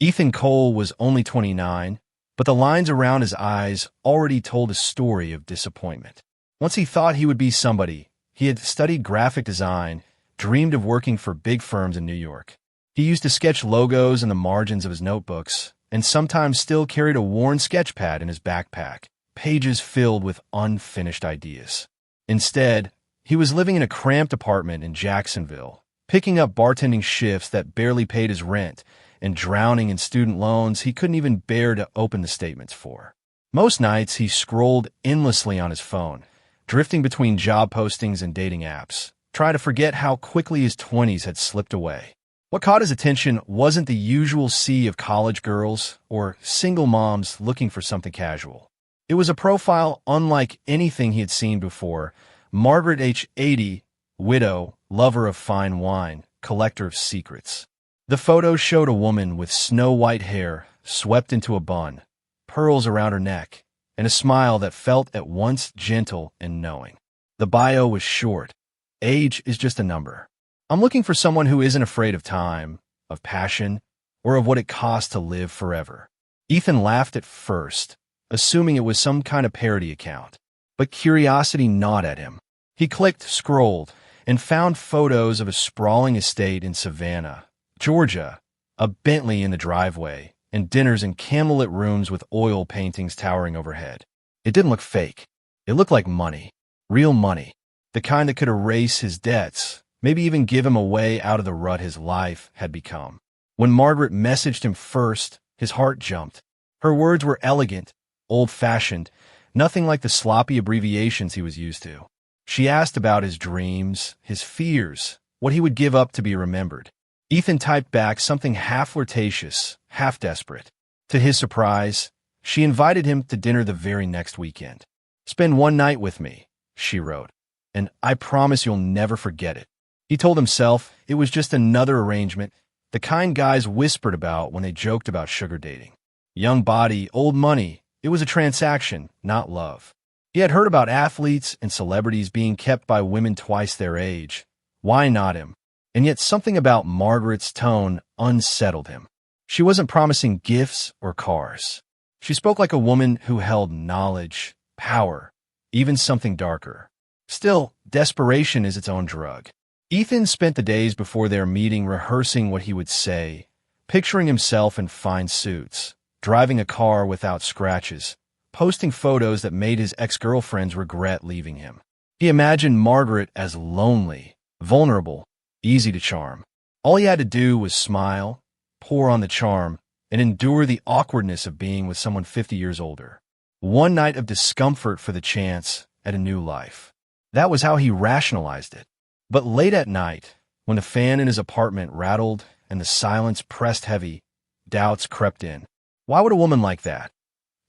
Ethan Cole was only 29, but the lines around his eyes already told a story of disappointment. Once he thought he would be somebody, he had studied graphic design, dreamed of working for big firms in New York. He used to sketch logos in the margins of his notebooks, and sometimes still carried a worn sketch pad in his backpack, pages filled with unfinished ideas. Instead, he was living in a cramped apartment in Jacksonville, picking up bartending shifts that barely paid his rent, and drowning in student loans he couldn't even bear to open the statements for. Most nights he scrolled endlessly on his phone, drifting between job postings and dating apps, trying to forget how quickly his 20s had slipped away. What caught his attention wasn't the usual sea of college girls or single moms looking for something casual. It was a profile unlike anything he had seen before. Margaret H. 80, widow, lover of fine wine, collector of secrets. The photo showed a woman with snow-white hair swept into a bun, pearls around her neck, and a smile that felt at once gentle and knowing. The bio was short. Age is just a number. I'm looking for someone who isn't afraid of time, of passion, or of what it costs to live forever. Ethan laughed at first, assuming it was some kind of parody account, but curiosity gnawed at him. He clicked, scrolled, and found photos of a sprawling estate in Savannah, Georgia, a Bentley in the driveway, and dinners in candlelit rooms with oil paintings towering overhead. It didn't look fake. It looked like money. Real money. The kind that could erase his debts, maybe even give him a way out of the rut his life had become. When Margaret messaged him first, his heart jumped. Her words were elegant, old-fashioned, nothing like the sloppy abbreviations he was used to. She asked about his dreams, his fears, what he would give up to be remembered. Ethan typed back something half flirtatious, half desperate. To his surprise, she invited him to dinner the very next weekend. "Spend one night with me," she wrote, "and I promise you'll never forget it." He told himself it was just another arrangement, the kind guys whispered about when they joked about sugar dating. Young body, old money. It was a transaction, not love. He had heard about athletes and celebrities being kept by women twice their age. Why not him? And yet something about Margaret's tone unsettled him. She wasn't promising gifts or cars. She spoke like a woman who held knowledge, power, even something darker. Still, desperation is its own drug. Ethan spent the days before their meeting rehearsing what he would say, picturing himself in fine suits, driving a car without scratches, posting photos that made his ex-girlfriends regret leaving him. He imagined Margaret as lonely, vulnerable, easy to charm. All he had to do was smile, pour on the charm, and endure the awkwardness of being with someone 50 years older. One night of discomfort for the chance at a new life. That was how he rationalized it. But late at night, when the fan in his apartment rattled and the silence pressed heavy, doubts crept in. Why would a woman like that,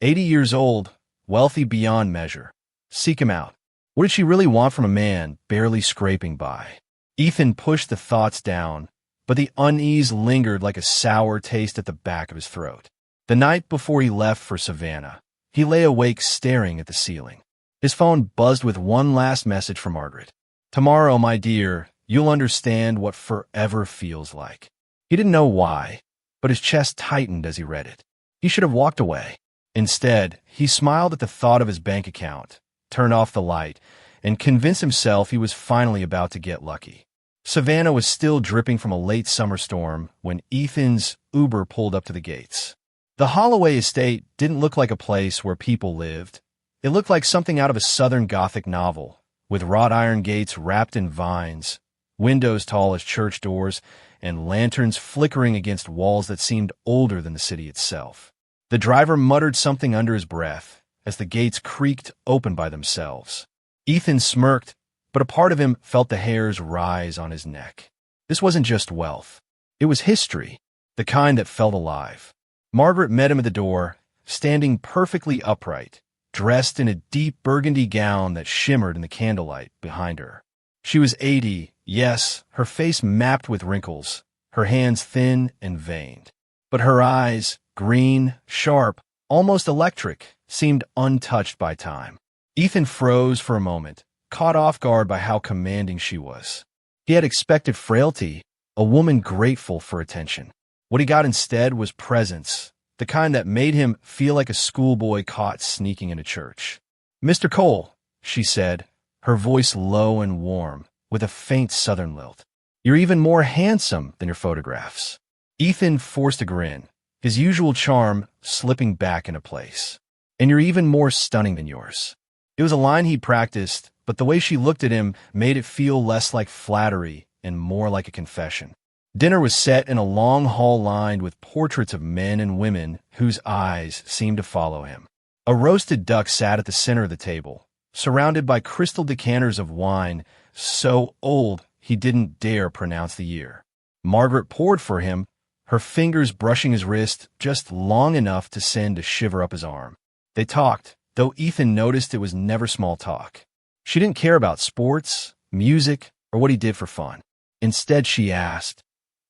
80 years old, wealthy beyond measure, seek him out? What did she really want from a man barely scraping by? Ethan pushed the thoughts down, but the unease lingered like a sour taste at the back of his throat. The night before he left for Savannah, he lay awake staring at the ceiling. His phone buzzed with one last message from Margaret. "Tomorrow, my dear, you'll understand what forever feels like." He didn't know why, but his chest tightened as he read it. He should have walked away. Instead, he smiled at the thought of his bank account, turned off the light, and convinced himself he was finally about to get lucky. Savannah was still dripping from a late summer storm when Ethan's Uber pulled up to the gates. The Holloway estate didn't look like a place where people lived. It looked like something out of a Southern Gothic novel, with wrought iron gates wrapped in vines, windows tall as church doors, and lanterns flickering against walls that seemed older than the city itself. The driver muttered something under his breath as the gates creaked open by themselves. Ethan smirked, but a part of him felt the hairs rise on his neck. This wasn't just wealth. It was history, the kind that felt alive. Margaret met him at the door, standing perfectly upright, dressed in a deep burgundy gown that shimmered in the candlelight behind her. She was 80, yes, her face mapped with wrinkles, her hands thin and veined. But her eyes, green, sharp, almost electric, seemed untouched by time. Ethan froze for a moment, caught off guard by how commanding she was. He had expected frailty, a woman grateful for attention. What he got instead was presence, the kind that made him feel like a schoolboy caught sneaking into church. "Mr. Cole," she said, her voice low and warm, with a faint southern lilt. "You're even more handsome than your photographs." Ethan forced a grin, his usual charm slipping back into place. "And you're even more stunning than yours." It was a line he practiced, but the way she looked at him made it feel less like flattery and more like a confession. Dinner was set in a long hall lined with portraits of men and women whose eyes seemed to follow him. A roasted duck sat at the center of the table, surrounded by crystal decanters of wine so old he didn't dare pronounce the year. Margaret poured for him, her fingers brushing his wrist just long enough to send a shiver up his arm. They talked, though Ethan noticed it was never small talk. She didn't care about sports, music, or what he did for fun. Instead, she asked,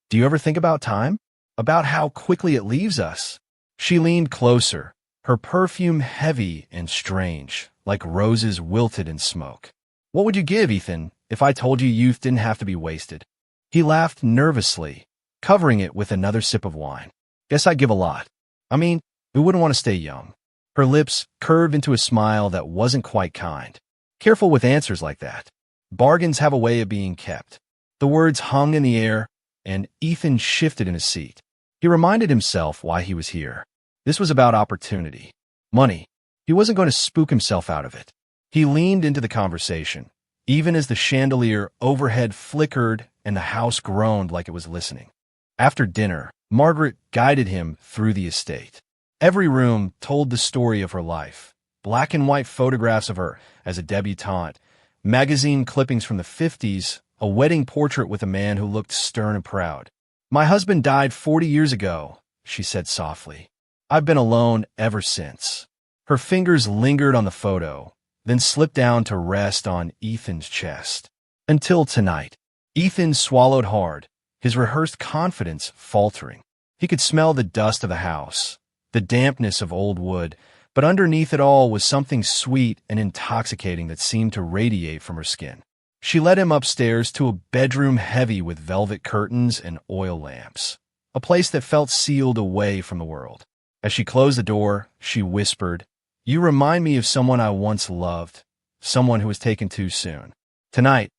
"Do you ever think about time? About how quickly it leaves us?" She leaned closer, her perfume heavy and strange, like roses wilted in smoke. "What would you give, Ethan, if I told you youth didn't have to be wasted?" He laughed nervously, covering it with another sip of wine. "Guess I'd give a lot. I mean, who wouldn't want to stay young?" Her lips curved into a smile that wasn't quite kind. Careful with answers like that. Bargains have a way of being kept. The words hung in the air, and Ethan shifted in his seat. He reminded himself why he was here. This was about opportunity. Money. He wasn't going to spook himself out of it. He leaned into the conversation, even as the chandelier overhead flickered and the house groaned like it was listening. After dinner, Margaret guided him through the estate. Every room told the story of her life. Black and white photographs of her as a debutante, magazine clippings from the 50s, a wedding portrait with a man who looked stern and proud. "My husband died 40 years ago," she said softly. "I've been alone ever since." Her fingers lingered on the photo, then slipped down to rest on Ethan's chest. "Until tonight." Ethan swallowed hard, his rehearsed confidence faltering. He could smell the dust of the house, the dampness of old wood, but underneath it all was something sweet and intoxicating that seemed to radiate from her skin. She led him upstairs to a bedroom heavy with velvet curtains and oil lamps, a place that felt sealed away from the world. As she closed the door, she whispered, "You remind me of someone I once loved, someone who was taken too soon. Tonight,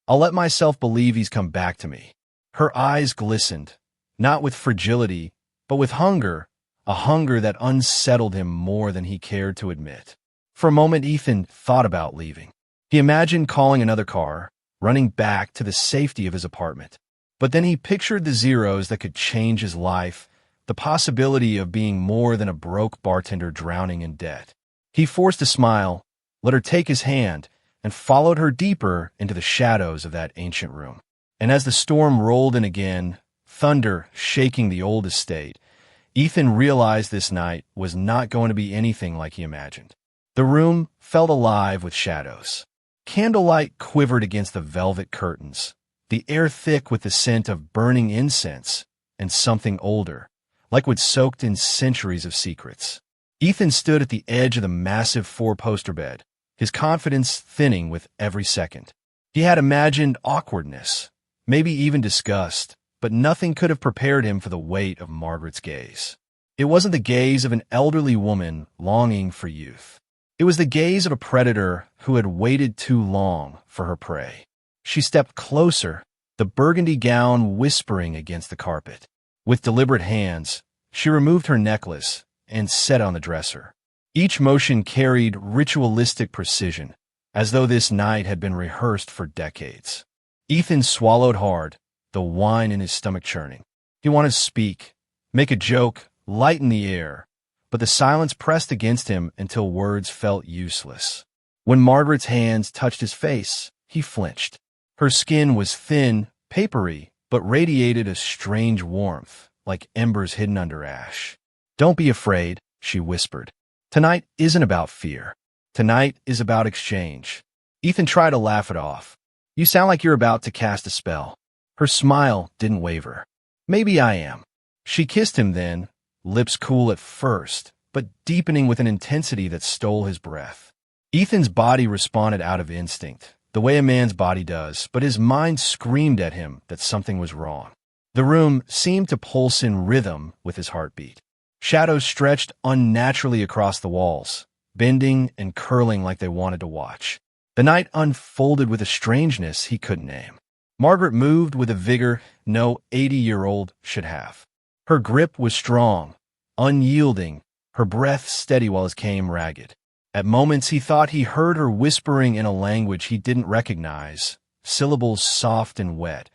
I'll let myself believe he's come back to me." Her eyes glistened, not with fragility, but with hunger, a hunger that unsettled him more than he cared to admit. For a moment, Ethan thought about leaving. He imagined calling another car, running back to the safety of his apartment. But then he pictured the zeros that could change his life, the possibility of being more than a broke bartender drowning in debt. He forced a smile, let her take his hand, and followed her deeper into the shadows of that ancient room. And as the storm rolled in again, thunder shaking the old estate, Ethan realized this night was not going to be anything like he imagined. The room felt alive with shadows. Candlelight quivered against the velvet curtains, the air thick with the scent of burning incense and something older, like what soaked in centuries of secrets. Ethan stood at the edge of the massive four-poster bed, his confidence thinning with every second. He had imagined awkwardness, maybe even disgust, but nothing could have prepared him for the weight of Margaret's gaze. It wasn't the gaze of an elderly woman longing for youth. It was the gaze of a predator who had waited too long for her prey. She stepped closer, the burgundy gown whispering against the carpet. With deliberate hands, she removed her necklace and set it on the dresser. Each motion carried ritualistic precision, as though this night had been rehearsed for decades. Ethan swallowed hard, the wine in his stomach churning. He wanted to speak, make a joke, lighten the air, but the silence pressed against him until words felt useless. When Margaret's hands touched his face, he flinched. Her skin was thin, papery, but radiated a strange warmth, like embers hidden under ash. "Don't be afraid," she whispered. "Tonight isn't about fear. Tonight is about exchange." Ethan tried to laugh it off. "You sound like you're about to cast a spell." Her smile didn't waver. "Maybe I am." She kissed him then, lips cool at first, but deepening with an intensity that stole his breath. Ethan's body responded out of instinct, the way a man's body does, but his mind screamed at him that something was wrong. The room seemed to pulse in rhythm with his heartbeat. Shadows stretched unnaturally across the walls, bending and curling like they wanted to watch. The night unfolded with a strangeness he couldn't name. Margaret moved with a vigor no 80-year-old should have. Her grip was strong, unyielding, her breath steady while his came ragged. At moments he thought he heard her whispering in a language he didn't recognize, syllables soft and wet,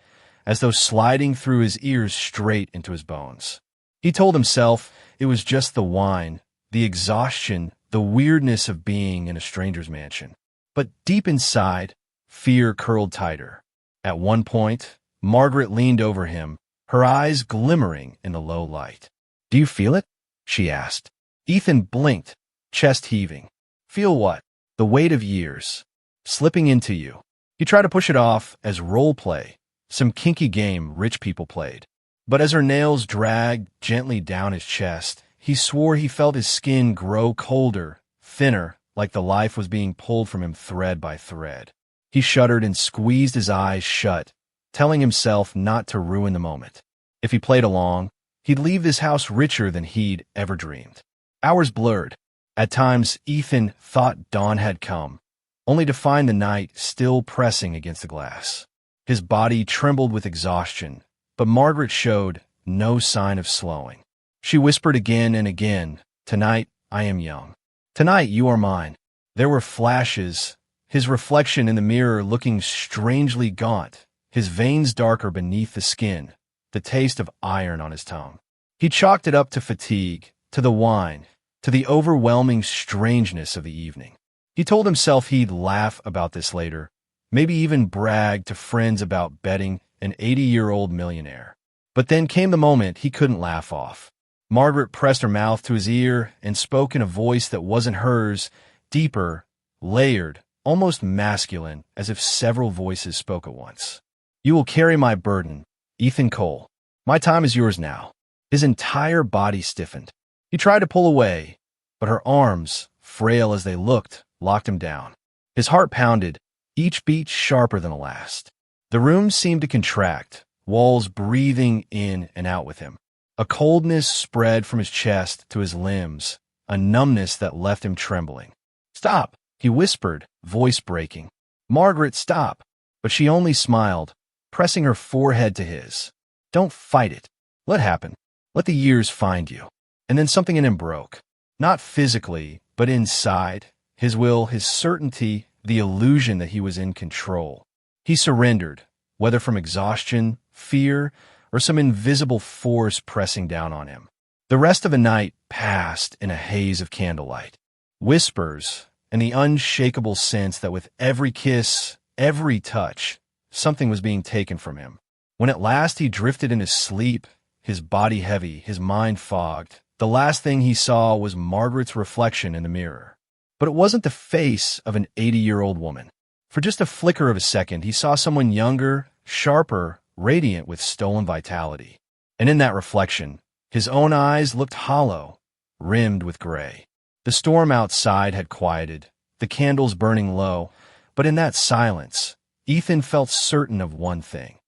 as though sliding through his ears straight into his bones. He told himself it was just the wine, the exhaustion, the weirdness of being in a stranger's mansion. But deep inside, fear curled tighter. At one point, Margaret leaned over him, her eyes glimmering in the low light. "Do you feel it?" she asked. Ethan blinked, chest heaving. "Feel what?" "The weight of years. Slipping into you." He tried to push it off as role play, some kinky game rich people played. But as her nails dragged gently down his chest, he swore he felt his skin grow colder, thinner, like the life was being pulled from him thread by thread. He shuddered and squeezed his eyes shut, telling himself not to ruin the moment. If he played along, he'd leave this house richer than he'd ever dreamed. Hours blurred. At times, Ethan thought dawn had come, only to find the night still pressing against the glass. His body trembled with exhaustion, but Margaret showed no sign of slowing. She whispered again and again, "Tonight, I am young. Tonight, you are mine." There were flashes, his reflection in the mirror looking strangely gaunt, his veins darker beneath the skin, the taste of iron on his tongue. He chalked it up to fatigue, to the wine, to the overwhelming strangeness of the evening. He told himself he'd laugh about this later, maybe even brag to friends about betting an 80-year-old millionaire. But then came the moment he couldn't laugh off. Margaret pressed her mouth to his ear and spoke in a voice that wasn't hers, deeper, layered, almost masculine, as if several voices spoke at once. "You will carry my burden, Ethan Cole. My time is yours now." His entire body stiffened. He tried to pull away, but her arms, frail as they looked, locked him down. His heart pounded, each beat sharper than the last. The room seemed to contract, walls breathing in and out with him. A coldness spread from his chest to his limbs, a numbness that left him trembling. "Stop," he whispered, voice breaking. "Margaret, stop." But she only smiled, pressing her forehead to his. "Don't fight it. Let happen. Let the years find you." And then something in him broke. Not physically, but inside. His will, his certainty, the illusion that he was in control. He surrendered, whether from exhaustion, fear, or some invisible force pressing down on him. The rest of the night passed in a haze of candlelight. Whispers, and the unshakable sense that with every kiss, every touch, something was being taken from him. When at last he drifted into sleep, his body heavy, his mind fogged, the last thing he saw was Margaret's reflection in the mirror. But it wasn't the face of an 80-year-old woman. For just a flicker of a second, he saw someone younger, sharper, radiant with stolen vitality. And in that reflection, his own eyes looked hollow, rimmed with gray. The storm outside had quieted, the candles burning low, but in that silence, Ethan felt certain of one thing.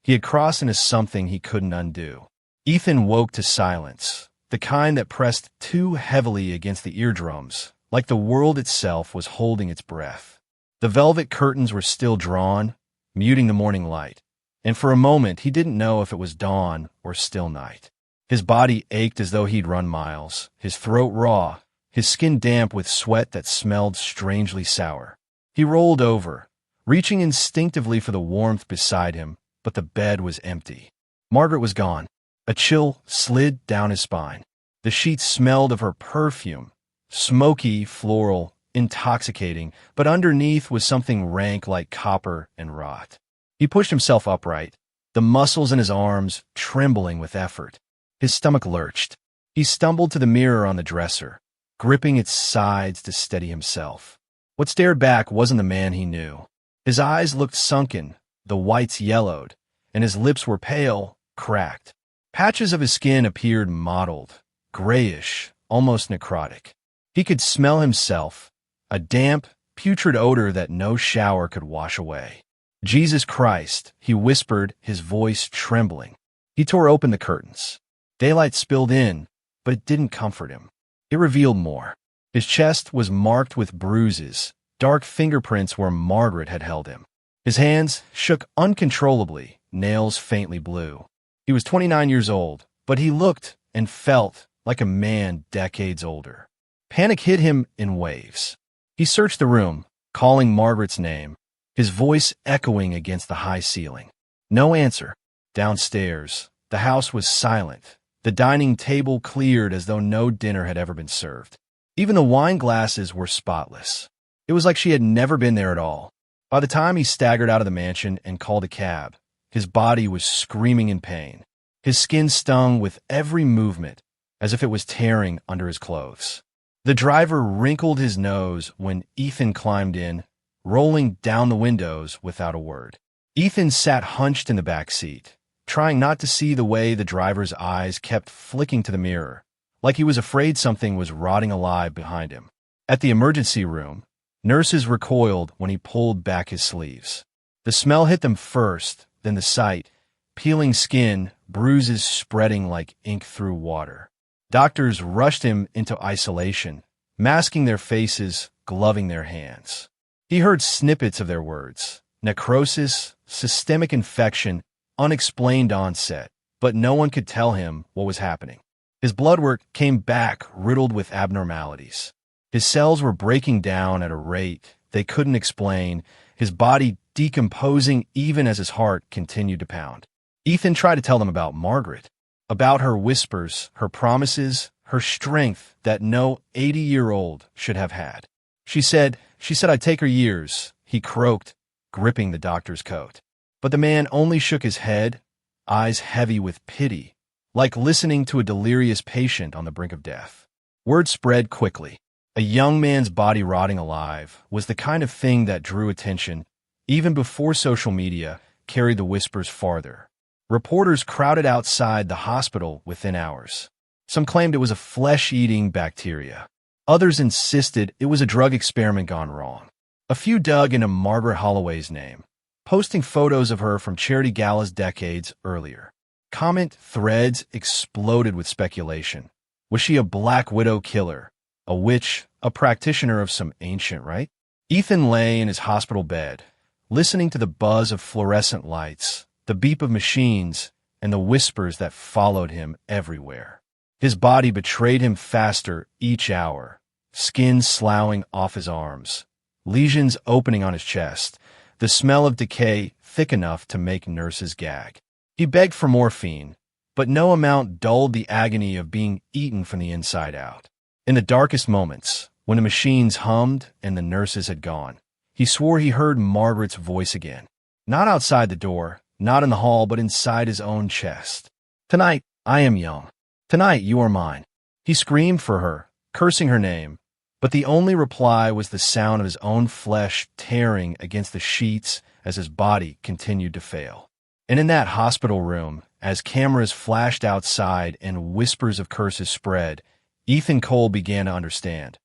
He had crossed into something he couldn't undo. Ethan woke to silence, the kind that pressed too heavily against the eardrums, like the world itself was holding its breath. The velvet curtains were still drawn, muting the morning light, and for a moment he didn't know if it was dawn or still night. His body ached as though he'd run miles, his throat raw, his skin damp with sweat that smelled strangely sour. He rolled over, reaching instinctively for the warmth beside him, but the bed was empty. Margaret was gone. A chill slid down his spine. The sheets smelled of her perfume, smoky, floral, intoxicating, but underneath was something rank like copper and rot. He pushed himself upright, the muscles in his arms trembling with effort. His stomach lurched. He stumbled to the mirror on the dresser, gripping its sides to steady himself. What stared back wasn't the man he knew. His eyes looked sunken, the whites yellowed, and his lips were pale, cracked. Patches of his skin appeared mottled, grayish, almost necrotic. He could smell himself, a damp, putrid odor that no shower could wash away. "Jesus Christ," he whispered, his voice trembling. He tore open the curtains. Daylight spilled in, but it didn't comfort him. It revealed more. His chest was marked with bruises, dark fingerprints where Margaret had held him. His hands shook uncontrollably, nails faintly blue. He was 29 years old, but he looked and felt like a man decades older. Panic hit him in waves. He searched the room, calling Margaret's name, his voice echoing against the high ceiling. No answer. Downstairs, the house was silent. The dining table cleared as though no dinner had ever been served. Even the wine glasses were spotless. It was like she had never been there at all. By the time he staggered out of the mansion and called a cab, his body was screaming in pain. His skin stung with every movement, as if it was tearing under his clothes. The driver wrinkled his nose when Ethan climbed in, rolling down the windows without a word. Ethan sat hunched in the back seat, trying not to see the way the driver's eyes kept flicking to the mirror, like he was afraid something was rotting alive behind him. At the emergency room, nurses recoiled when he pulled back his sleeves. The smell hit them first, then the sight, peeling skin, bruises spreading like ink through water. Doctors rushed him into isolation, masking their faces, gloving their hands. He heard snippets of their words: necrosis, systemic infection, unexplained onset, but no one could tell him what was happening. His blood work came back riddled with abnormalities. His cells were breaking down at a rate they couldn't explain, his body decomposing even as his heart continued to pound. Ethan tried to tell them about Margaret, about her whispers, her promises, her strength that no 80-year-old should have had. She said I'd take her years, he croaked, gripping the doctor's coat. But the man only shook his head, eyes heavy with pity, like listening to a delirious patient on the brink of death. Word spread quickly. A young man's body rotting alive was the kind of thing that drew attention, even before social media carried the whispers farther. Reporters crowded outside the hospital within hours. Some claimed it was a flesh-eating bacteria. Others insisted it was a drug experiment gone wrong. A few dug into Margaret Holloway's name, posting photos of her from charity galas decades earlier. Comment threads exploded with speculation. Was she a Black Widow killer? A witch? A practitioner of some ancient rite? Ethan lay in his hospital bed, listening to the buzz of fluorescent lights, the beep of machines, and the whispers that followed him everywhere. His body betrayed him faster each hour, skin sloughing off his arms, lesions opening on his chest, the smell of decay thick enough to make nurses gag. He begged for morphine, but no amount dulled the agony of being eaten from the inside out. In the darkest moments, when the machines hummed and the nurses had gone, he swore he heard Margaret's voice again. Not outside the door, not in the hall, but inside his own chest. "Tonight, I am young. Tonight, you are mine." He screamed for her, cursing her name, but the only reply was the sound of his own flesh tearing against the sheets as his body continued to fail. And in that hospital room, as cameras flashed outside and whispers of curses spread, Ethan Cole began to understand.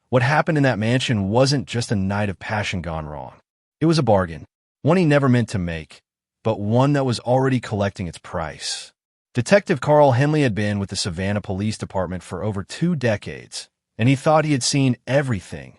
What happened in that mansion wasn't just a night of passion gone wrong. It was a bargain, one he never meant to make, but one that was already collecting its price. Detective Carl Henley had been with the Savannah Police Department for over 2 decades, and he thought he had seen everything.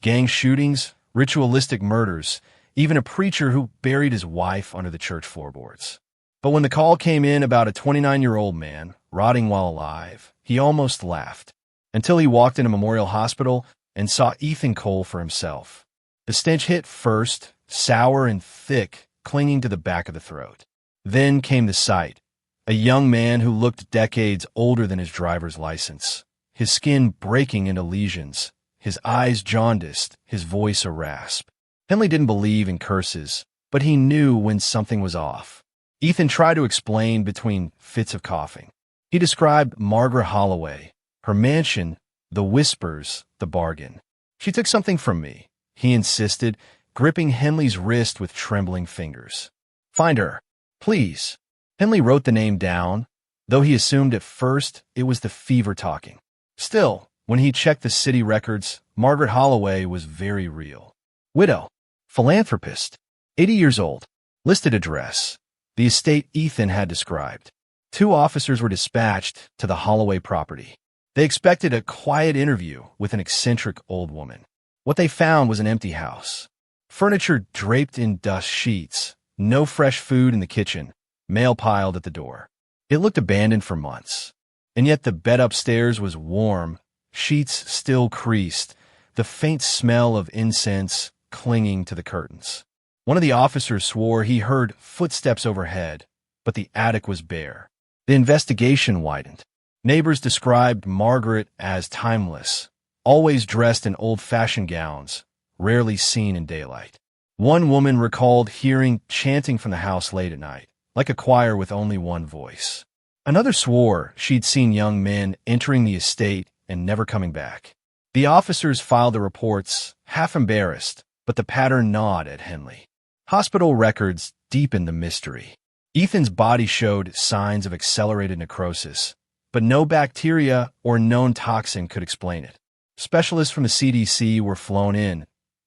Gang shootings, ritualistic murders, even a preacher who buried his wife under the church floorboards. But when the call came in about a 29-year-old man, rotting while alive, he almost laughed, until he walked into Memorial Hospital and saw Ethan Cole for himself. The stench hit first, sour and thick, clinging to the back of the throat. Then came the sight. A young man who looked decades older than his driver's license, his skin breaking into lesions, his eyes jaundiced, his voice a rasp. Henley didn't believe in curses, but he knew when something was off. Ethan tried to explain between fits of coughing. He described Margaret Holloway, her mansion, the whispers, the bargain. "She took something from me," he insisted, gripping Henley's wrist with trembling fingers. "Find her, please." Henley wrote the name down, though he assumed at first it was the fever talking. Still, when he checked the city records, Margaret Holloway was very real. Widow, philanthropist, 80 years old, listed address, the estate Ethan had described. 2 officers were dispatched to the Holloway property. They expected a quiet interview with an eccentric old woman. What they found was an empty house. Furniture draped in dust sheets, no fresh food in the kitchen, mail piled at the door. It looked abandoned for months. And yet the bed upstairs was warm, sheets still creased, the faint smell of incense clinging to the curtains. One of the officers swore he heard footsteps overhead, but the attic was bare. The investigation widened. Neighbors described Margaret as timeless, always dressed in old-fashioned gowns, rarely seen in daylight. One woman recalled hearing chanting from the house late at night, like a choir with only one voice. Another swore she'd seen young men entering the estate and never coming back. The officers filed the reports, half embarrassed, but the pattern gnawed at Henley. Hospital records deepened the mystery. Ethan's body showed signs of accelerated necrosis, but no bacteria or known toxin could explain it. Specialists from the CDC were flown in,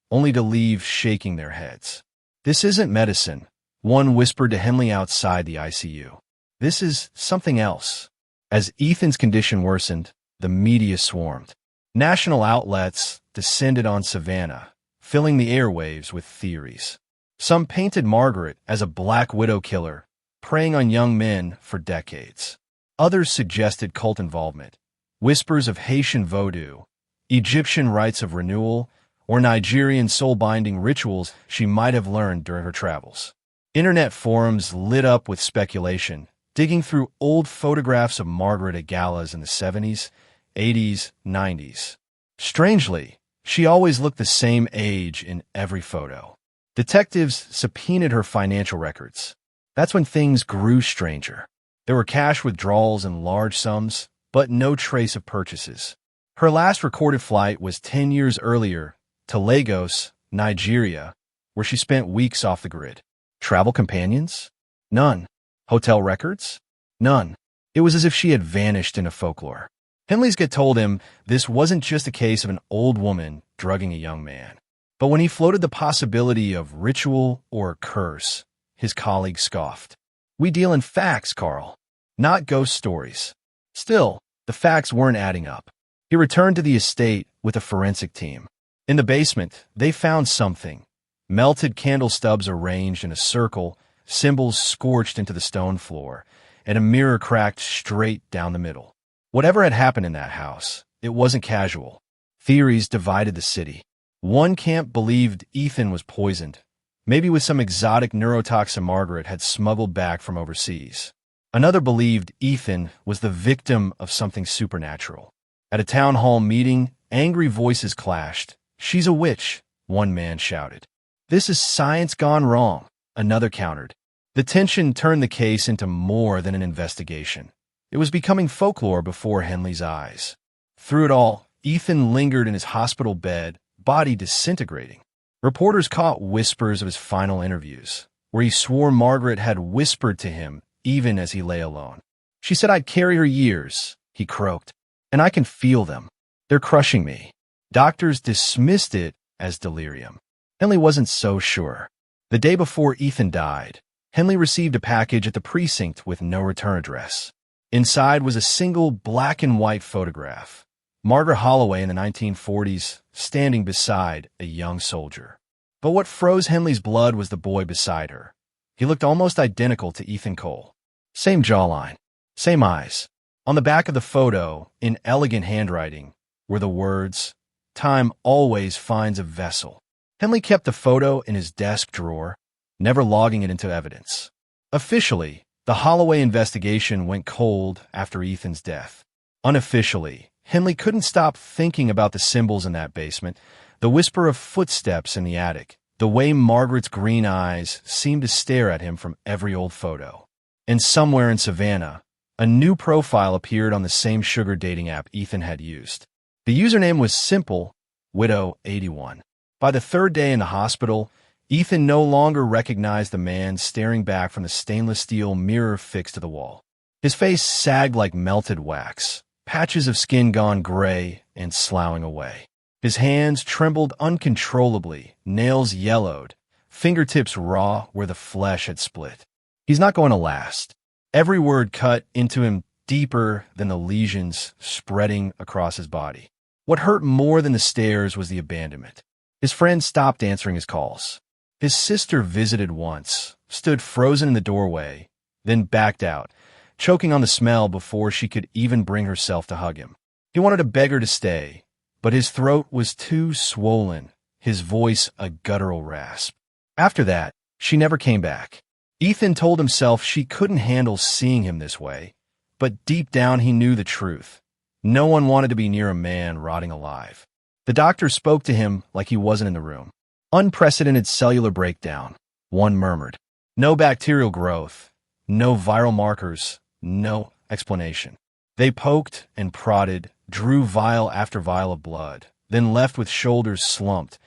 only to leave shaking their heads. "This isn't medicine," one whispered to Henley outside the ICU. "This is something else." As Ethan's condition worsened, the media swarmed. National outlets descended on Savannah, filling the airwaves with theories. Some painted Margaret as a Black Widow killer, preying on young men for decades. Others suggested cult involvement, whispers of Haitian voodoo, Egyptian rites of renewal, or Nigerian soul-binding rituals she might have learned during her travels. Internet forums lit up with speculation, digging through old photographs of Margaret at galas in the 70s, 80s, 90s. Strangely, she always looked the same age in every photo. Detectives subpoenaed her financial records. That's when things grew stranger. There were cash withdrawals in large sums, but no trace of purchases. Her last recorded flight was 10 years earlier to Lagos, Nigeria, where she spent weeks off the grid. Travel companions? None. Hotel records? None. It was as if she had vanished into folklore. Henley's gut told him this wasn't just a case of an old woman drugging a young man. But when he floated the possibility of ritual or curse, his colleague scoffed. "We deal in facts, Carl, not ghost stories." Still, the facts weren't adding up. He returned to the estate with a forensic team. In the basement, they found something. Melted candle stubs arranged in a circle, symbols scorched into the stone floor, and a mirror cracked straight down the middle. Whatever had happened in that house, it wasn't casual. Theories divided the city. One camp believed Ethan was poisoned, maybe with some exotic neurotoxin Margaret had smuggled back from overseas. Another believed Ethan was the victim of something supernatural. At a town hall meeting, angry voices clashed. "She's a witch," one man shouted. "This is science gone wrong," another countered. The tension turned the case into more than an investigation. It was becoming folklore before Henley's eyes. Through it all, Ethan lingered in his hospital bed, body disintegrating. Reporters caught whispers of his final interviews, where he swore Margaret had whispered to him even as he lay alone. "She said I'd carry her years," he croaked, "and I can feel them. They're crushing me." Doctors dismissed it as delirium. Henley wasn't so sure. The day before Ethan died, Henley received a package at the precinct with no return address. Inside was a single black and white photograph. Margaret Holloway in the 1940s, standing beside a young soldier. But what froze Henley's blood was the boy beside her. He looked almost identical to Ethan Cole. Same jawline, same eyes. On the back of the photo, in elegant handwriting, were the words, "Time always finds a vessel." Henley kept the photo in his desk drawer, never logging it into evidence. Officially, the Holloway investigation went cold after Ethan's death. Unofficially, Henley couldn't stop thinking about the symbols in that basement, the whisper of footsteps in the attic, the way Margaret's green eyes seemed to stare at him from every old photo. And somewhere in Savannah, a new profile appeared on the same sugar dating app Ethan had used. The username was simple, Widow81. By the third day in the hospital, Ethan no longer recognized the man staring back from the stainless steel mirror fixed to the wall. His face sagged like melted wax, patches of skin gone gray and sloughing away. His hands trembled uncontrollably, nails yellowed, fingertips raw where the flesh had split. "He's not going to last," every word cut into him deeper than the lesions spreading across his body. What hurt more than the stares was the abandonment. His friend stopped answering his calls. His sister visited once, stood frozen in the doorway, then backed out, choking on the smell before she could even bring herself to hug him. He wanted to beg her to stay, but his throat was too swollen, his voice a guttural rasp. After that, she never came back. Ethan told himself she couldn't handle seeing him this way, but deep down he knew the truth. No one wanted to be near a man rotting alive. The doctor spoke to him like he wasn't in the room. Unprecedented cellular breakdown, one murmured. No bacterial growth, no viral markers, no explanation. They poked and prodded, drew vial after vial of blood, then left with shoulders slumped,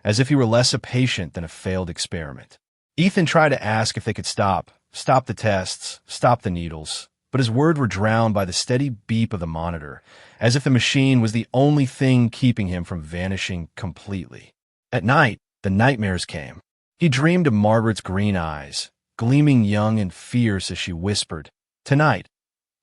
as if he were less a patient than a failed experiment. Ethan tried to ask if they could stop the tests, stop the needles, but his words were drowned by the steady beep of the monitor, as if the machine was the only thing keeping him from vanishing completely. At night, the nightmares came. He dreamed of Margaret's green eyes, gleaming young and fierce as she whispered, "Tonight,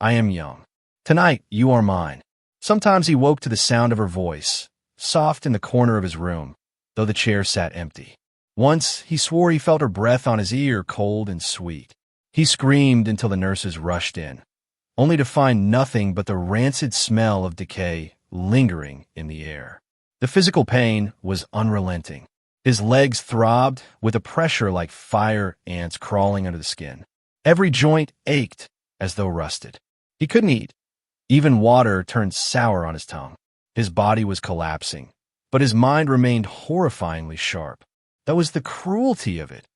I am young. Tonight, you are mine." Sometimes he woke to the sound of her voice, soft in the corner of his room, though the chair sat empty. Once, he swore he felt her breath on his ear, cold and sweet. He screamed until the nurses rushed in, only to find nothing but the rancid smell of decay lingering in the air. The physical pain was unrelenting. His legs throbbed with a pressure like fire ants crawling under the skin. Every joint ached as though rusted. He couldn't eat. Even water turned sour on his tongue. His body was collapsing, but his mind remained horrifyingly sharp. That was the cruelty of it.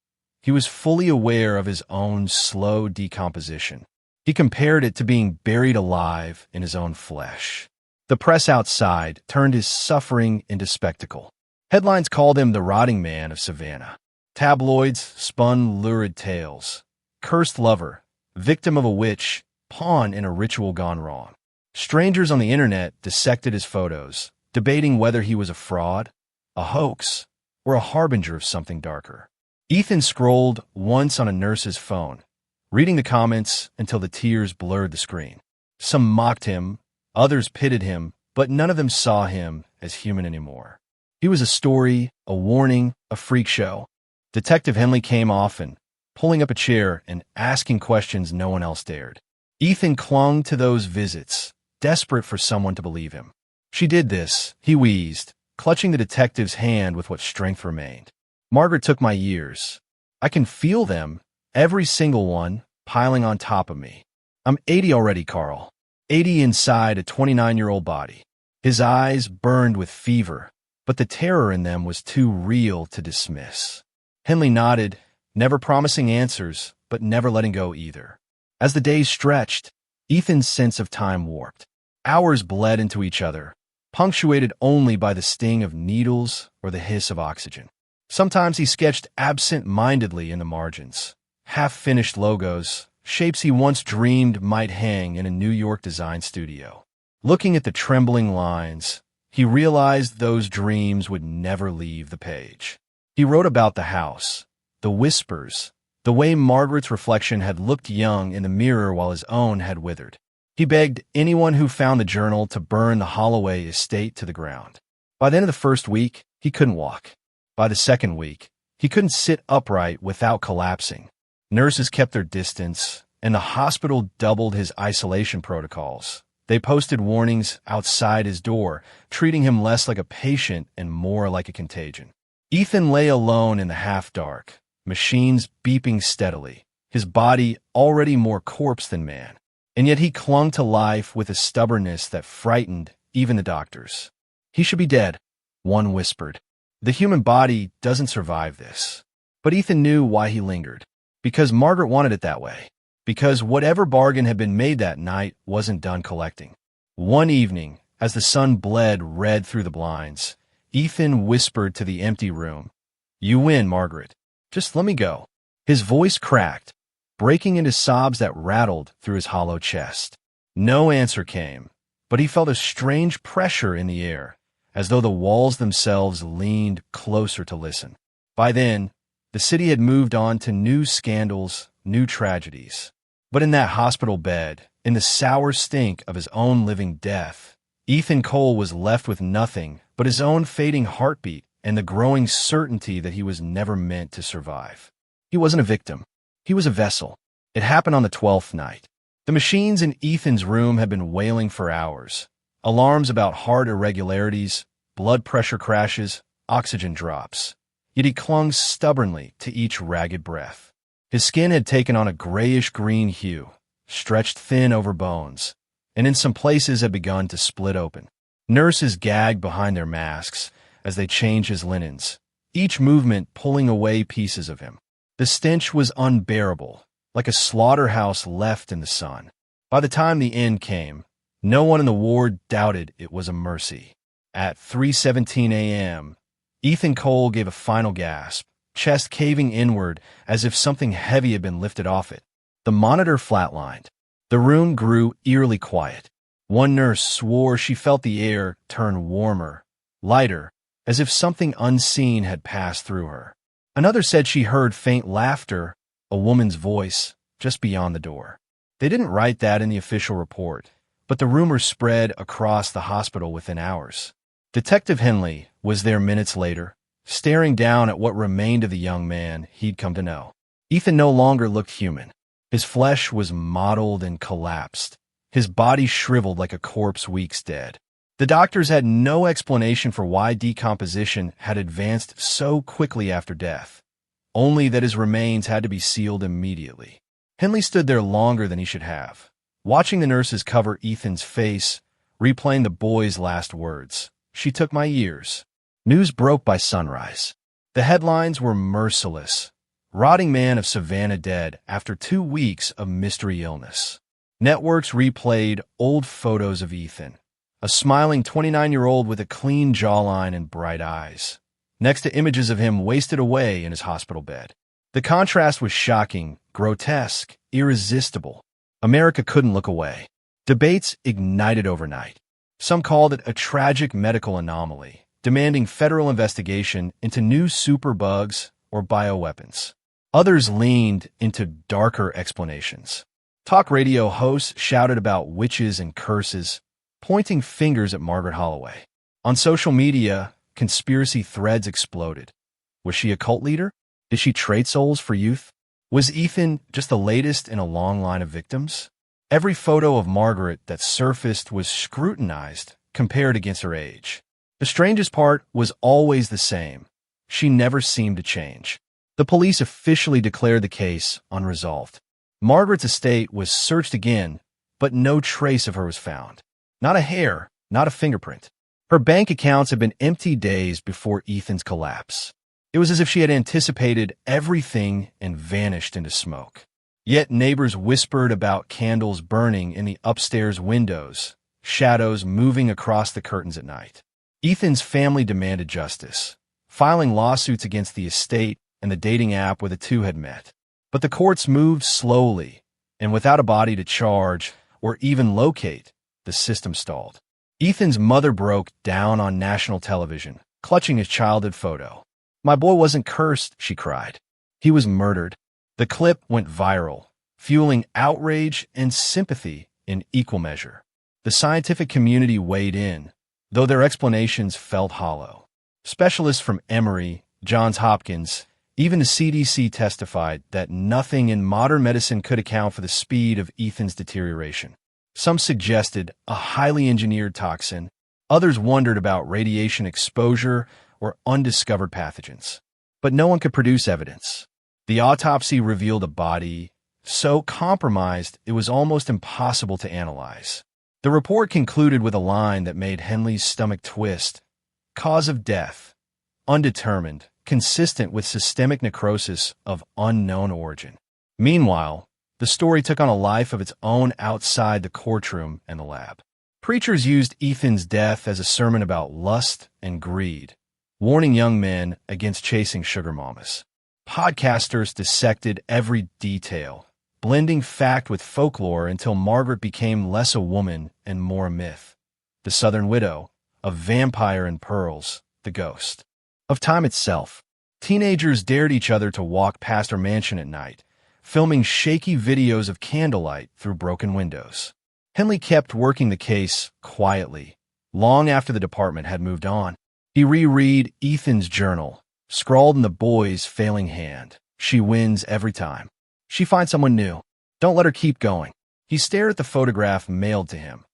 He was fully aware of his own slow decomposition. He compared it to being buried alive in his own flesh. The press outside turned his suffering into spectacle. Headlines called him the rotting man of Savannah. Tabloids spun lurid tales. Cursed lover, victim of a witch, pawn in a ritual gone wrong. Strangers on the internet dissected his photos, debating whether he was a fraud, a hoax, or a harbinger of something darker. Ethan scrolled once on a nurse's phone, reading the comments until the tears blurred the screen. Some mocked him, others pitied him, but none of them saw him as human anymore. He was a story, a warning, a freak show. Detective Henley came often, pulling up a chair and asking questions no one else dared. Ethan clung to those visits, desperate for someone to believe him. "She did this," he wheezed, clutching the detective's hand with what strength remained. "Margaret took my years. I can feel them, every single one, piling on top of me. I'm 80 already, Carl. 80 inside a 29-year-old body." His eyes burned with fever, but the terror in them was too real to dismiss. Henley nodded, never promising answers, but never letting go either. As the days stretched, Ethan's sense of time warped. Hours bled into each other, punctuated only by the sting of needles or the hiss of oxygen. Sometimes he sketched absent-mindedly in the margins, half-finished logos, shapes he once dreamed might hang in a New York design studio. Looking at the trembling lines, he realized those dreams would never leave the page. He wrote about the house, the whispers, the way Margaret's reflection had looked young in the mirror while his own had withered. He begged anyone who found the journal to burn the Holloway estate to the ground. By the end of the first week, he couldn't walk. By the second week, he couldn't sit upright without collapsing. Nurses kept their distance, and the hospital doubled his isolation protocols. They posted warnings outside his door, treating him less like a patient and more like a contagion. Ethan lay alone in the half-dark, machines beeping steadily, his body already more corpse than man. And yet he clung to life with a stubbornness that frightened even the doctors. "He should be dead," one whispered. "The human body doesn't survive this." But Ethan knew why he lingered. Because Margaret wanted it that way. Because whatever bargain had been made that night wasn't done collecting. One evening, as the sun bled red through the blinds, Ethan whispered to the empty room, "You win, Margaret. Just let me go." His voice cracked, breaking into sobs that rattled through his hollow chest. No answer came, but he felt a strange pressure in the air, as though the walls themselves leaned closer to listen. By then, the city had moved on to new scandals, new tragedies. But in that hospital bed, in the sour stink of his own living death, Ethan Cole was left with nothing but his own fading heartbeat and the growing certainty that he was never meant to survive. He wasn't a victim. He was a vessel. It happened on the 12th night. The machines in Ethan's room had been wailing for hours. Alarms about heart irregularities, blood pressure crashes, oxygen drops. Yet he clung stubbornly to each ragged breath. His skin had taken on a grayish-green hue, stretched thin over bones, and in some places had begun to split open. Nurses gagged behind their masks as they changed his linens, each movement pulling away pieces of him. The stench was unbearable, like a slaughterhouse left in the sun. By the time the end came, no one in the ward doubted it was a mercy. At 3:17 a.m., Ethan Cole gave a final gasp, chest caving inward as if something heavy had been lifted off it. The monitor flatlined. The room grew eerily quiet. One nurse swore she felt the air turn warmer, lighter, as if something unseen had passed through her. Another said she heard faint laughter, a woman's voice, just beyond the door. They didn't write that in the official report, but the rumor spread across the hospital within hours. Detective Henley was there minutes later, staring down at what remained of the young man he'd come to know. Ethan no longer looked human. His flesh was mottled and collapsed, his body shriveled like a corpse weeks dead. The doctors had no explanation for why decomposition had advanced so quickly after death, only that his remains had to be sealed immediately. Henley stood there longer than he should have, watching the nurses cover Ethan's face, replaying the boy's last words. "She took my years." News broke by sunrise. The headlines were merciless. Rotting man of Savannah dead after 2 weeks of mystery illness. Networks replayed old photos of Ethan, a smiling 29-year-old with a clean jawline and bright eyes, next to images of him wasted away in his hospital bed. The contrast was shocking, grotesque, irresistible. America couldn't look away. Debates ignited overnight. Some called it a tragic medical anomaly, demanding federal investigation into new superbugs or bioweapons. Others leaned into darker explanations. Talk radio hosts shouted about witches and curses, pointing fingers at Margaret Holloway. On social media, conspiracy threads exploded. Was she a cult leader? Did she trade souls for youth? Was Ethan just the latest in a long line of victims? Every photo of Margaret that surfaced was scrutinized, compared against her age. The strangest part was always the same. She never seemed to change. The police officially declared the case unresolved. Margaret's estate was searched again, but no trace of her was found. Not a hair, not a fingerprint. Her bank accounts had been empty days before Ethan's collapse. It was as if she had anticipated everything and vanished into smoke. Yet neighbors whispered about candles burning in the upstairs windows, shadows moving across the curtains at night. Ethan's family demanded justice, filing lawsuits against the estate and the dating app where the two had met. But the courts moved slowly, and without a body to charge or even locate, the system stalled. Ethan's mother broke down on national television, clutching his childhood photo. "My boy wasn't cursed," she cried. "He was murdered." The clip went viral, fueling outrage and sympathy in equal measure. The scientific community weighed in, though their explanations felt hollow. Specialists from Emory, Johns Hopkins, even the CDC testified that nothing in modern medicine could account for the speed of Ethan's deterioration. Some suggested a highly engineered toxin. Others wondered about radiation exposure or undiscovered pathogens. But no one could produce evidence. The autopsy revealed a body so compromised it was almost impossible to analyze. The report concluded with a line that made Henley's stomach twist. Cause of death, undetermined, consistent with systemic necrosis of unknown origin. Meanwhile, the story took on a life of its own outside the courtroom and the lab. Preachers used Ethan's death as a sermon about lust and greed, warning young men against chasing sugar mamas. Podcasters dissected every detail, blending fact with folklore until Margaret became less a woman and more a myth. The Southern Widow, a vampire in pearls, the ghost of time itself. Teenagers dared each other to walk past her mansion at night, filming shaky videos of candlelight through broken windows. Henley kept working the case quietly, long after the department had moved on. He reread Ethan's journal, scrawled in the boy's failing hand. She wins every time. She finds someone new. Don't let her keep going. He stared at the photograph mailed to him,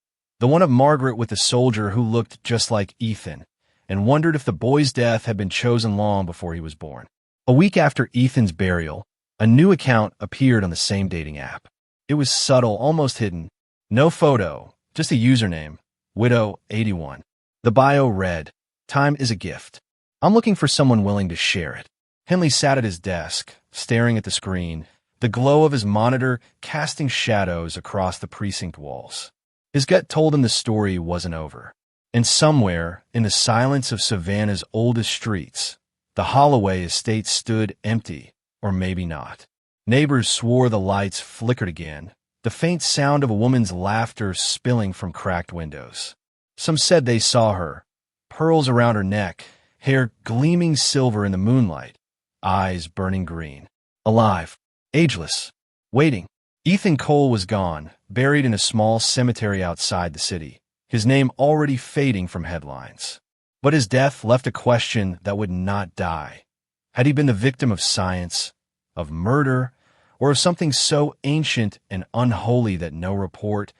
the one of Margaret with the soldier who looked just like Ethan, and wondered if the boy's death had been chosen long before he was born. A week after Ethan's burial, a new account appeared on the same dating app. It was subtle, almost hidden. No photo, just a username, Widow81. The bio read, "Time is a gift. I'm looking for someone willing to share it." Henley sat at his desk, staring at the screen, the glow of his monitor casting shadows across the precinct walls. His gut told him the story wasn't over. And somewhere, in the silence of Savannah's oldest streets, the Holloway estate stood empty, or maybe not. Neighbors swore the lights flickered again, the faint sound of a woman's laughter spilling from cracked windows. Some said they saw her, pearls around her neck, hair gleaming silver in the moonlight, eyes burning green. Alive, ageless, waiting. Ethan Cole was gone, buried in a small cemetery outside the city, his name already fading from headlines. But his death left a question that would not die. Had he been the victim of science, of murder, or of something so ancient and unholy that no report,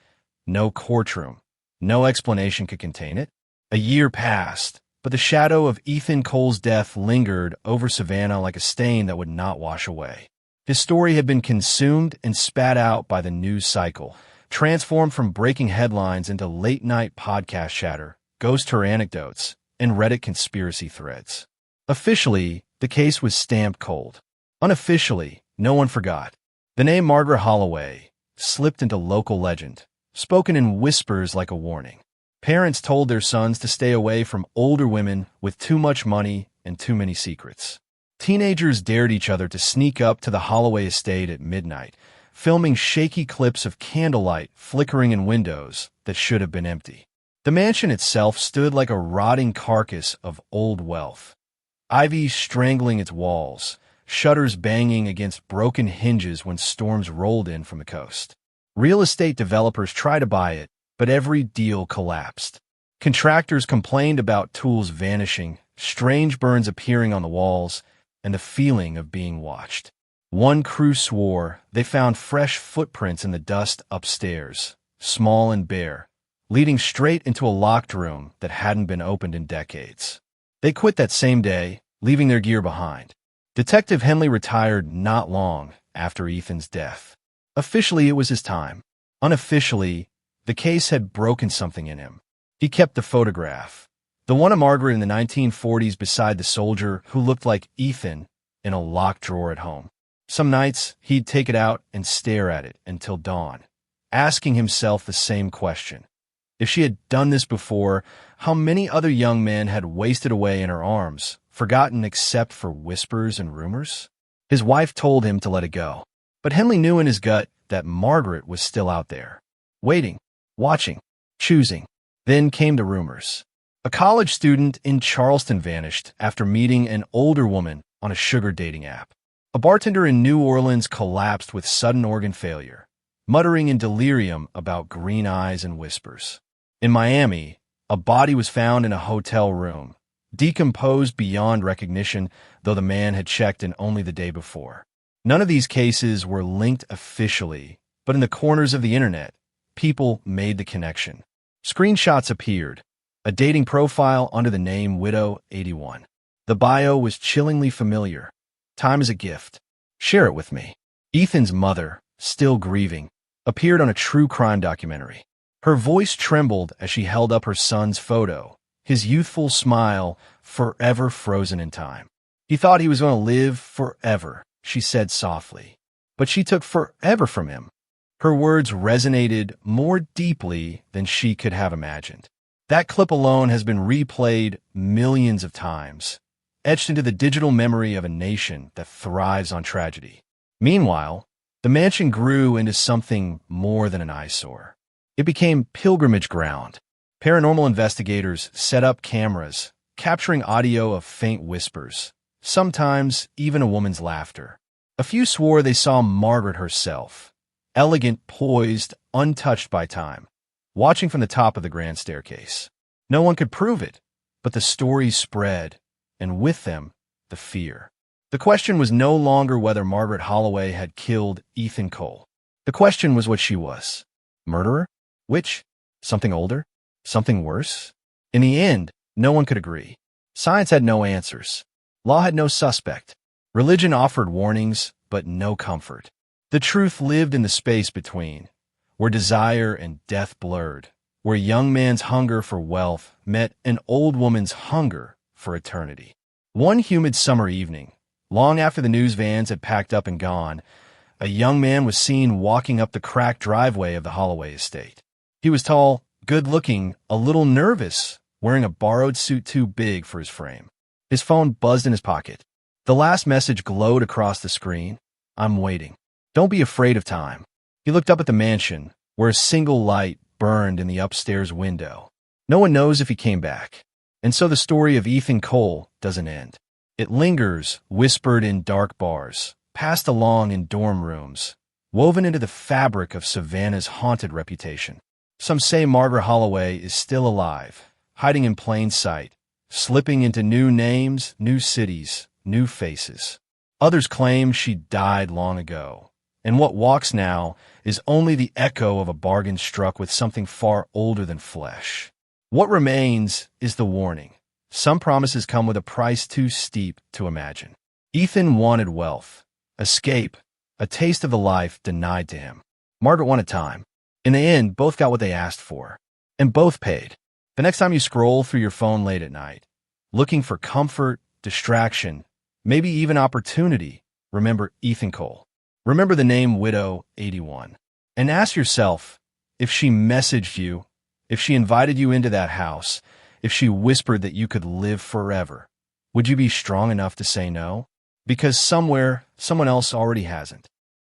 no courtroom, no explanation could contain it? A year passed, but the shadow of Ethan Cole's death lingered over Savannah like a stain that would not wash away. His story had been consumed and spat out by the news cycle, transformed from breaking headlines into late-night podcast chatter, ghost tour anecdotes, and Reddit conspiracy threads. Officially, the case was stamped cold. Unofficially, no one forgot. The name Margaret Holloway slipped into local legend, spoken in whispers like a warning. Parents told their sons to stay away from older women with too much money and too many secrets. Teenagers dared each other to sneak up to the Holloway estate at midnight, filming shaky clips of candlelight flickering in windows that should have been empty. The mansion itself stood like a rotting carcass of old wealth. Ivy strangling its walls, shutters banging against broken hinges when storms rolled in from the coast. Real estate developers tried to buy it, but every deal collapsed. Contractors complained about tools vanishing, strange burns appearing on the walls, and the feeling of being watched. One crew swore they found fresh footprints in the dust upstairs, small and bare, leading straight into a locked room that hadn't been opened in decades. They quit that same day, leaving their gear behind. Detective Henley retired not long after Ethan's death. Officially, it was his time. Unofficially, the case had broken something in him. He kept the photograph, the one of Margaret in the 1940s beside the soldier who looked like Ethan, in a locked drawer at home. Some nights, he'd take it out and stare at it until dawn, asking himself the same question. If she had done this before, how many other young men had wasted away in her arms, forgotten except for whispers and rumors? His wife told him to let it go. But Henley knew in his gut that Margaret was still out there, waiting, watching, choosing. Then came the rumors. A college student in Charleston vanished after meeting an older woman on a sugar dating app. A bartender in New Orleans collapsed with sudden organ failure, muttering in delirium about green eyes and whispers. In Miami, a body was found in a hotel room, decomposed beyond recognition, though the man had checked in only the day before. None of these cases were linked officially, but in the corners of the internet, people made the connection. Screenshots appeared, a dating profile under the name Widow81. The bio was chillingly familiar. Time is a gift. Share it with me. Ethan's mother, still grieving, appeared on a true crime documentary. Her voice trembled as she held up her son's photo, his youthful smile forever frozen in time. He thought he was going to live forever, she said softly. But she took forever from him. Her words resonated more deeply than she could have imagined. That clip alone has been replayed millions of times, etched into the digital memory of a nation that thrives on tragedy. Meanwhile, the mansion grew into something more than an eyesore. It became pilgrimage ground. Paranormal investigators set up cameras, capturing audio of faint whispers, sometimes even a woman's laughter. A few swore they saw Margaret herself, elegant, poised, untouched by time, watching from the top of the grand staircase. No one could prove it, but the stories spread, and with them, the fear. The question was no longer whether Margaret Holloway had killed Ethan Cole. The question was what she was. Murderer? Witch? Something older? Something worse? In the end, no one could agree. Science had no answers. Law had no suspect. Religion offered warnings, but no comfort. The truth lived in the space between, where desire and death blurred, where a young man's hunger for wealth met an old woman's hunger for eternity. One humid summer evening, long after the news vans had packed up and gone, a young man was seen walking up the cracked driveway of the Holloway estate. He was tall, good-looking, a little nervous, wearing a borrowed suit too big for his frame. His phone buzzed in his pocket. The last message glowed across the screen. I'm waiting. Don't be afraid of time. He looked up at the mansion, where a single light burned in the upstairs window. No one knows if he came back. And so the story of Ethan Cole doesn't end. It lingers, whispered in dark bars, passed along in dorm rooms, woven into the fabric of Savannah's haunted reputation. Some say Margaret Holloway is still alive, hiding in plain sight, slipping into new names, new cities, new faces. Others claim she died long ago, and what walks now is only the echo of a bargain struck with something far older than flesh. What remains is the warning. Some promises come with a price too steep to imagine. Ethan wanted wealth, escape, a taste of the life denied to him. Margaret wanted time. In the end, both got what they asked for, and both paid. The next time you scroll through your phone late at night, looking for comfort, distraction, maybe even opportunity, remember Ethan Cole. Remember the name Widow 81. And ask yourself, if she messaged you, if she invited you into that house, if she whispered that you could live forever, would you be strong enough to say no? Because somewhere, someone else already hasn't.